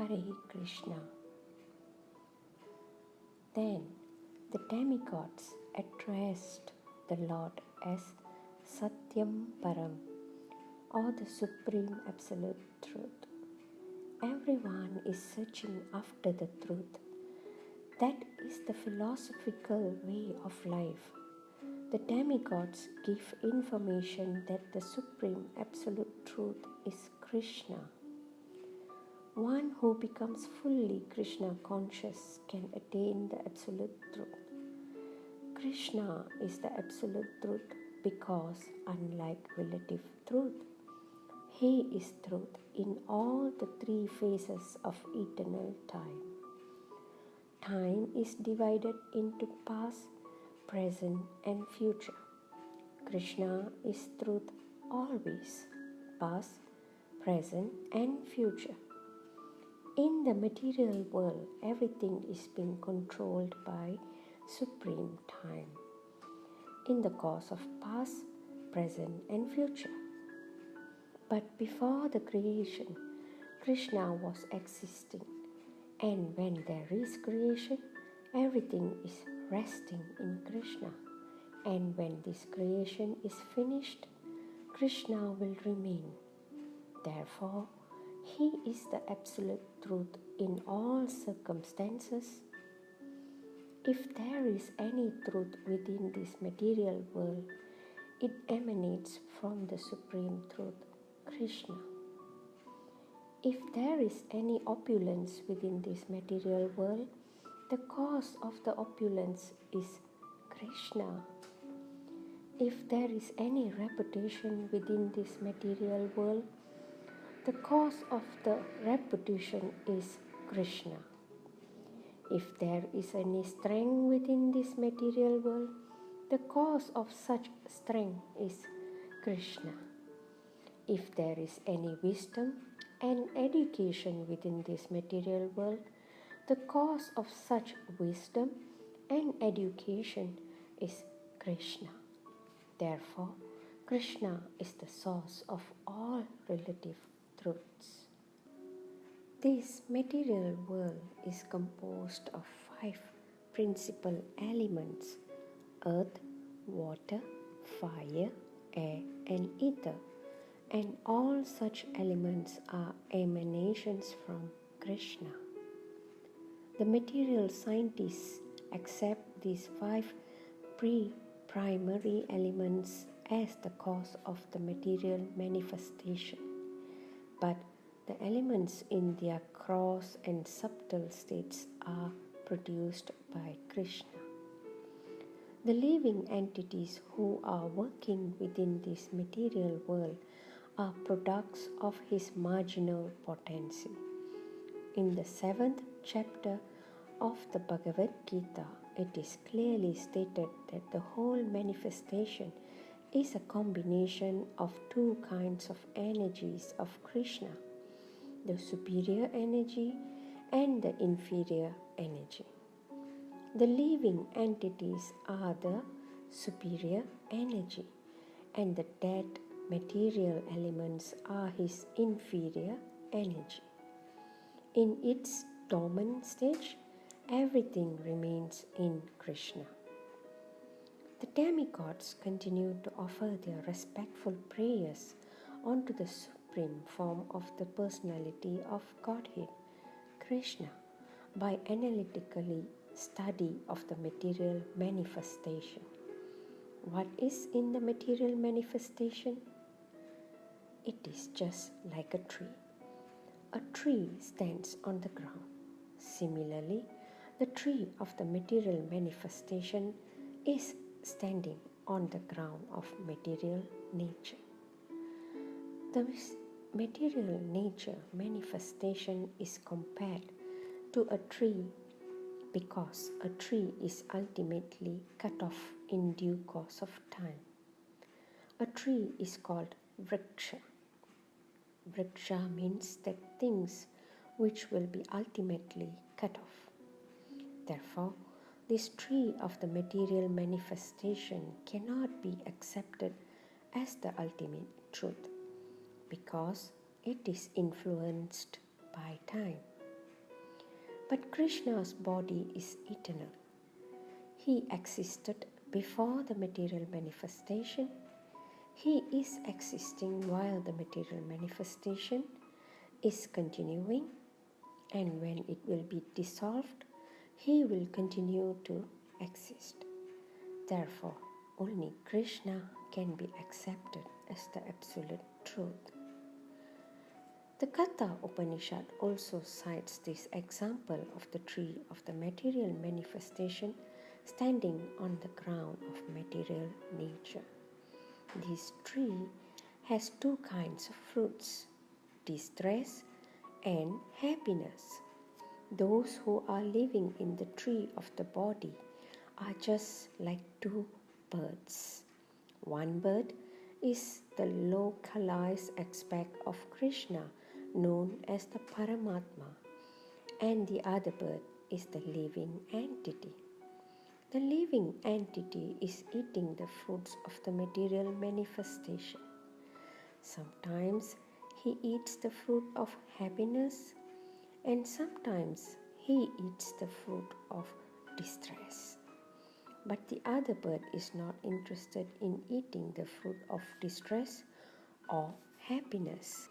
Hare Krishna. Then the demigods addressed the Lord as Satyam Param, or the Supreme Absolute Truth. Everyone is searching after the truth. That is the philosophical way of life. The demigods give information that the Supreme Absolute Truth is Krishna. One who becomes fully Krishna conscious can attain the Absolute Truth. Krishna is the Absolute Truth because, unlike relative truth, He is truth in all the three phases of eternal time. Time is divided into past, present and future. Krishna is truth always, past, present and future. In the material world, everything is being controlled by Supreme Time in the course of past, present and future. But before the creation, Krishna was existing, and when there is creation, everything is resting in Krishna. And when this creation is finished, Krishna will remain. Therefore, He is the Absolute Truth in all circumstances. If there is any truth within this material world, it emanates from the Supreme Truth, Krishna. If there is any opulence within this material world, the cause of the opulence is Krishna. If there is any reputation within this material world, the cause of the reputation is Krishna. If there is any strength within this material world, the cause of such strength is Krishna. If there is any wisdom and education within this material world, the cause of such wisdom and education is Krishna. Therefore, Krishna is the source of all relative truths. This material world is composed of 5 principal elements: earth, water, fire, air, and ether. And all such elements are emanations from Krishna. The material scientists accept these 5 primary elements as the cause of the material manifestation, but the elements in their gross and subtle states are produced by Krishna. The living entities who are working within this material world are products of his marginal potency. In the 7th chapter of the Bhagavad Gita, it is clearly stated that the whole manifestation is a combination of 2 kinds of energies of Krishna, the superior energy and the inferior energy. The living entities are the superior energy, and the dead material elements are his inferior energy. In its dormant stage, everything remains in Krishna. The demigods continue to offer their respectful prayers onto the supreme form of the personality of Godhead, Krishna, by analytically study of the material manifestation. What is in the material manifestation? It is just like a tree. A tree stands on the ground. Similarly, the tree of the material manifestation is standing on the ground of material nature. The material nature manifestation is compared to a tree because a tree is ultimately cut off in due course of time. A tree is called vriksha. Vriksha means that things which will be ultimately cut off. Therefore, this tree of the material manifestation cannot be accepted as the ultimate truth because it is influenced by time. But Krishna's body is eternal. He existed before the material manifestation. He is existing while the material manifestation is continuing, and when it will be dissolved, he will continue to exist. Therefore, only Krishna can be accepted as the absolute truth. The Katha Upanishad also cites this example of the tree of the material manifestation standing on the ground of material nature. This tree has two kinds of fruits, distress and happiness. Those who are living in the tree of the body are just like two birds. One bird is the localized aspect of Krishna known as the Paramatma, and the other bird is the living entity. The living entity is eating the fruits of the material manifestation. Sometimes he eats the fruit of happiness, and sometimes he eats the fruit of distress. But the other bird is not interested in eating the fruit of distress or happiness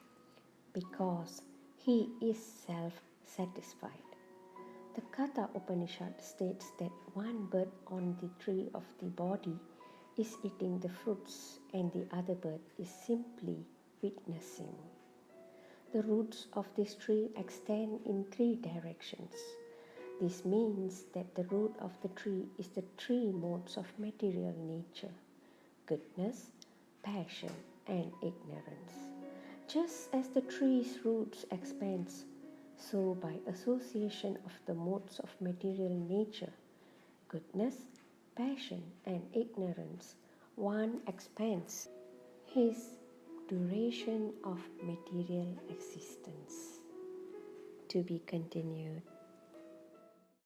because he is self-satisfied. The Katha Upanishad states that one bird on the tree of the body is eating the fruits and the other bird is simply witnessing. The roots of this tree extend in three directions. This means that the root of the tree is the three modes of material nature: goodness, passion, and ignorance. Just as the tree's roots expands, so by association of the modes of material nature, goodness, passion, and ignorance, one expands his duration of material existence. To be continued.